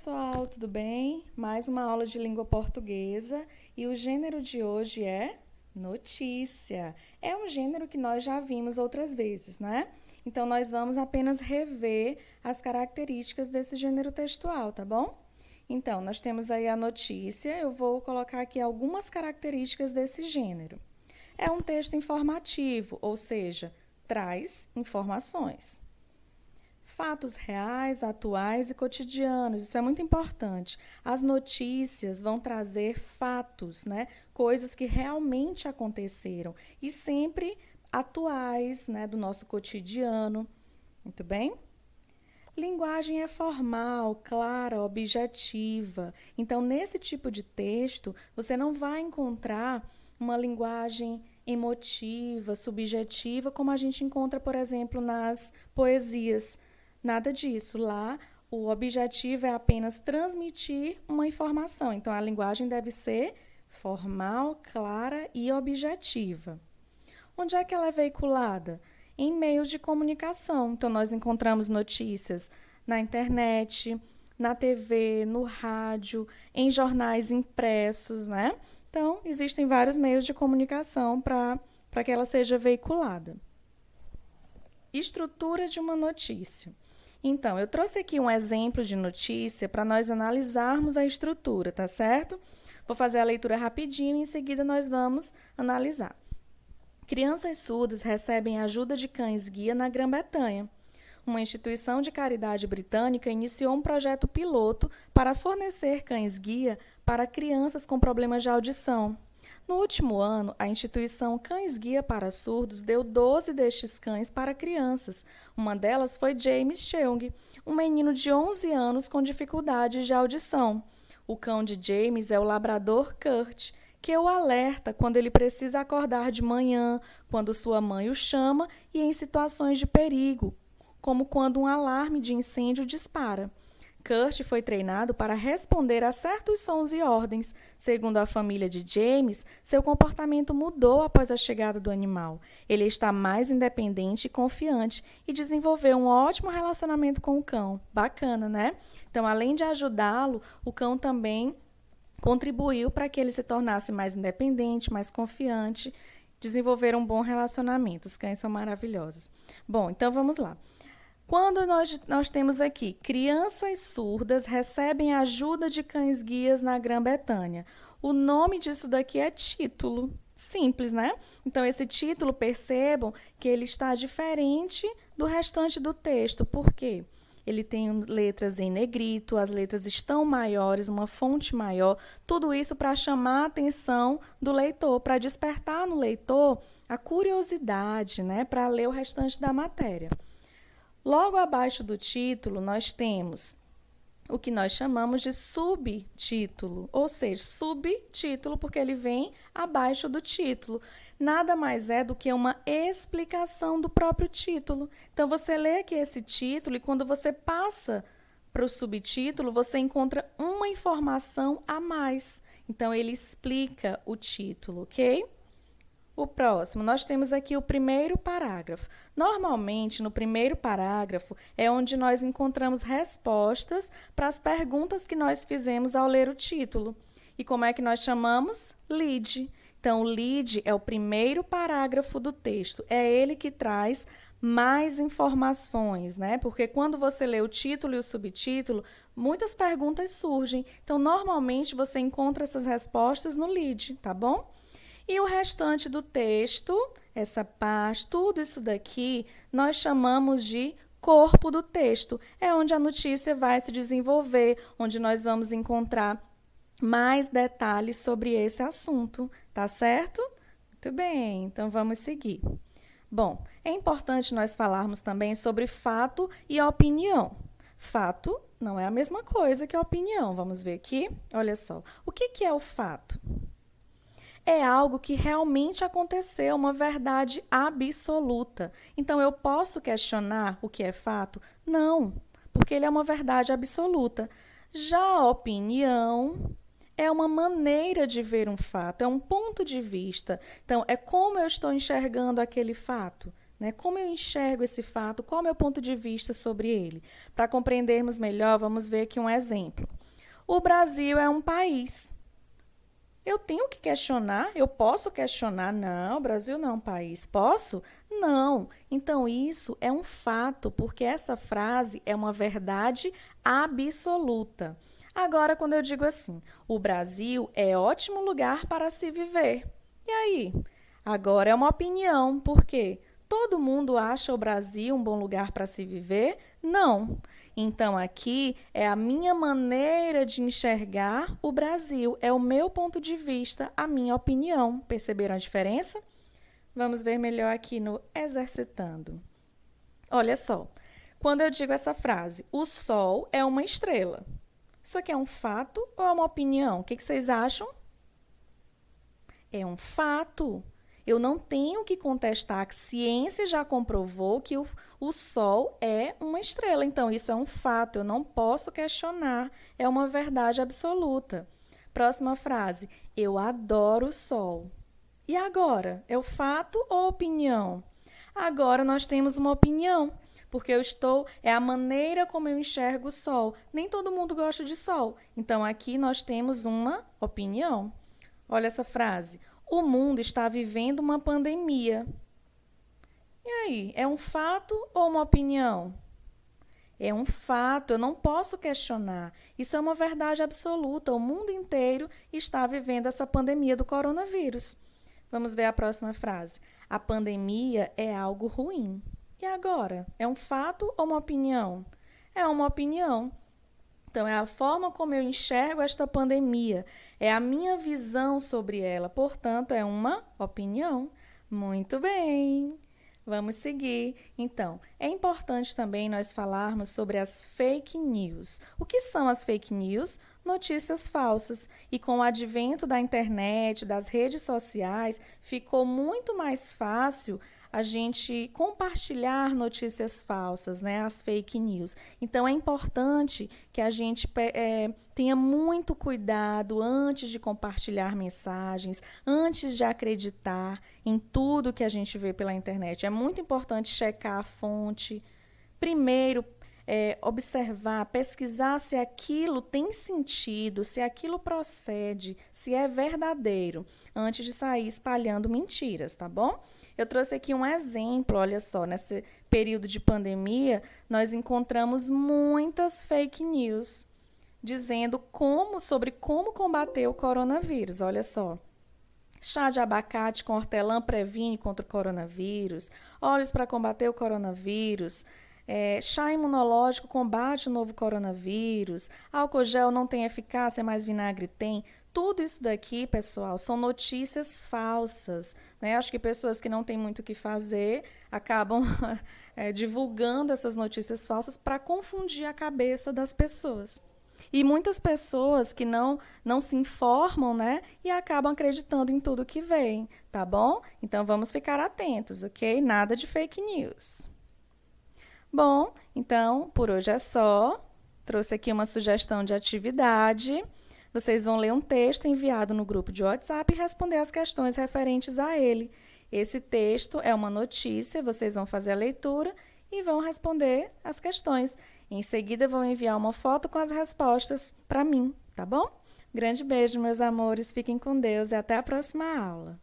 pessoal, tudo bem? Mais uma aula de língua portuguesa e o gênero de hoje é notícia. É um gênero que nós já vimos outras vezes, né? Então, nós vamos apenas rever as características desse gênero textual, tá bom? Então, nós temos aí a notícia, eu vou colocar aqui algumas características desse gênero. É um texto informativo, ou seja, traz informações. Fatos reais, atuais e cotidianos, isso é muito importante. As notícias vão trazer fatos, né? Coisas que realmente aconteceram e sempre atuais, né? Do nosso cotidiano. Muito bem? Linguagem é formal, clara, objetiva. Então, nesse tipo de texto, você não vai encontrar uma linguagem emotiva, subjetiva, como a gente encontra, por exemplo, nas poesias. Nada disso. Lá, o objetivo é apenas transmitir uma informação. Então, a linguagem deve ser formal, clara e objetiva. Onde é que ela é veiculada? Em meios de comunicação. Então, nós encontramos notícias na internet, na TV, no rádio, em jornais impressos, né? Então, existem vários meios de comunicação para que ela seja veiculada. Estrutura de uma notícia. Então, eu trouxe aqui um exemplo de notícia para nós analisarmos a estrutura, tá certo? Vou fazer a leitura rapidinho e em seguida nós vamos analisar. Crianças surdas recebem ajuda de cães-guia na Grã-Bretanha. Uma instituição de caridade britânica iniciou um projeto piloto para fornecer cães-guia para crianças com problemas de audição. No último ano, a instituição Cães-Guia para Surdos deu 12 destes cães para crianças. Uma delas foi James Cheung, um menino de 11 anos com dificuldades de audição. O cão de James é o labrador Kurt, que o alerta quando ele precisa acordar de manhã, quando sua mãe o chama e em situações de perigo, como quando um alarme de incêndio dispara. Kurt foi treinado para responder a certos sons e ordens. Segundo a família de James, seu comportamento mudou após a chegada do animal. Ele está mais independente e confiante e desenvolveu um ótimo relacionamento com o cão. Bacana, né? Então, além de ajudá-lo, o cão também contribuiu para que ele se tornasse mais independente, mais confiante, desenvolver um bom relacionamento. Os cães são maravilhosos. Bom, então vamos lá. Quando nós temos aqui, crianças surdas recebem ajuda de cães-guias na Grã-Bretanha. O nome disso daqui é título. Simples, né? Então, esse título, percebam que ele está diferente do restante do texto. Por quê? Ele tem letras em negrito, as letras estão maiores, uma fonte maior. Tudo isso para chamar a atenção do leitor, para despertar no leitor a curiosidade, né? Para ler o restante da matéria. Logo abaixo do título, nós temos o que nós chamamos de subtítulo, ou seja, subtítulo porque ele vem abaixo do título. Nada mais é do que uma explicação do próprio título. Então, você lê aqui esse título e quando você passa para o subtítulo, você encontra uma informação a mais. Então, ele explica o título, ok? O próximo, nós temos aqui o primeiro parágrafo. Normalmente, no primeiro parágrafo, é onde nós encontramos respostas para as perguntas que nós fizemos ao ler o título. E como é que nós chamamos? Lead. Então, o lead é o primeiro parágrafo do texto. É ele que traz mais informações, né? Porque quando você lê o título e o subtítulo, muitas perguntas surgem. Então, normalmente, você encontra essas respostas no lead, tá bom? E o restante do texto, essa parte, tudo isso daqui, nós chamamos de corpo do texto. É onde a notícia vai se desenvolver, onde nós vamos encontrar mais detalhes sobre esse assunto, tá certo? Muito bem, então vamos seguir. Bom, é importante nós falarmos também sobre fato e opinião. Fato não é a mesma coisa que opinião. Vamos ver aqui? Olha só. O que é o fato? É algo que realmente aconteceu, uma verdade absoluta. Então, eu posso questionar o que é fato? Não, porque ele é uma verdade absoluta. Já a opinião é uma maneira de ver um fato, é um ponto de vista. Então, é como eu estou enxergando aquele fato, né? Como eu enxergo esse fato? Qual é o meu ponto de vista sobre ele? Para compreendermos melhor, vamos ver aqui um exemplo. O Brasil é um país. Eu tenho que questionar? Eu posso questionar? Não, o Brasil não é um país. Posso? Não. Então, isso é um fato, porque essa frase é uma verdade absoluta. Agora, quando eu digo assim, o Brasil é ótimo lugar para se viver. E aí? Agora é uma opinião, por quê? Todo mundo acha o Brasil um bom lugar para se viver? Não. Então, aqui é a minha maneira de enxergar o Brasil, é o meu ponto de vista, a minha opinião. Perceberam a diferença? Vamos ver melhor aqui no exercitando. Olha só, quando eu digo essa frase, o Sol é uma estrela. Isso aqui é um fato ou é uma opinião? O que vocês acham? É um fato. Eu não tenho que contestar, a ciência já comprovou que o Sol é uma estrela. Então, isso é um fato, eu não posso questionar, é uma verdade absoluta. Próxima frase, eu adoro o Sol. E agora, é o fato ou opinião? Agora nós temos uma opinião, porque é a maneira como eu enxergo o Sol. Nem todo mundo gosta de Sol, então aqui nós temos uma opinião. Olha essa frase. O mundo está vivendo uma pandemia. E aí, é um fato ou uma opinião? É um fato, eu não posso questionar. Isso é uma verdade absoluta. O mundo inteiro está vivendo essa pandemia do coronavírus. Vamos ver a próxima frase. A pandemia é algo ruim. E agora? É um fato ou uma opinião? É uma opinião. Então, é a forma como eu enxergo esta pandemia, é a minha visão sobre ela, portanto, é uma opinião. Muito bem, vamos seguir. Então, é importante também nós falarmos sobre as fake news. O que são as fake news? Notícias falsas. E com o advento da internet, das redes sociais, ficou muito mais fácil a gente compartilhar notícias falsas, né, as fake news. Então, é importante que a gente tenha muito cuidado antes de compartilhar mensagens, antes de acreditar em tudo que a gente vê pela internet. É muito importante checar a fonte. Primeiro, observar, pesquisar se aquilo tem sentido, se aquilo procede, se é verdadeiro, antes de sair espalhando mentiras, tá bom? Eu trouxe aqui um exemplo, olha só, nesse período de pandemia, nós encontramos muitas fake news dizendo sobre como combater o coronavírus, olha só. Chá de abacate com hortelã previne contra o coronavírus, óleos para combater o coronavírus, chá imunológico combate o novo coronavírus, álcool gel não tem eficácia, mas vinagre tem. Tudo isso daqui, pessoal, são notícias falsas, né? Acho que pessoas que não têm muito o que fazer acabam divulgando essas notícias falsas para confundir a cabeça das pessoas. E muitas pessoas que não se informam, né? E acabam acreditando em tudo que veem, tá bom? Então, vamos ficar atentos, ok? Nada de fake news. Bom, então, por hoje é só. Trouxe aqui uma sugestão de atividade. Vocês vão ler um texto enviado no grupo de WhatsApp e responder as questões referentes a ele. Esse texto é uma notícia, vocês vão fazer a leitura e vão responder as questões. Em seguida, vão enviar uma foto com as respostas para mim, tá bom? Grande beijo, meus amores, fiquem com Deus e até a próxima aula.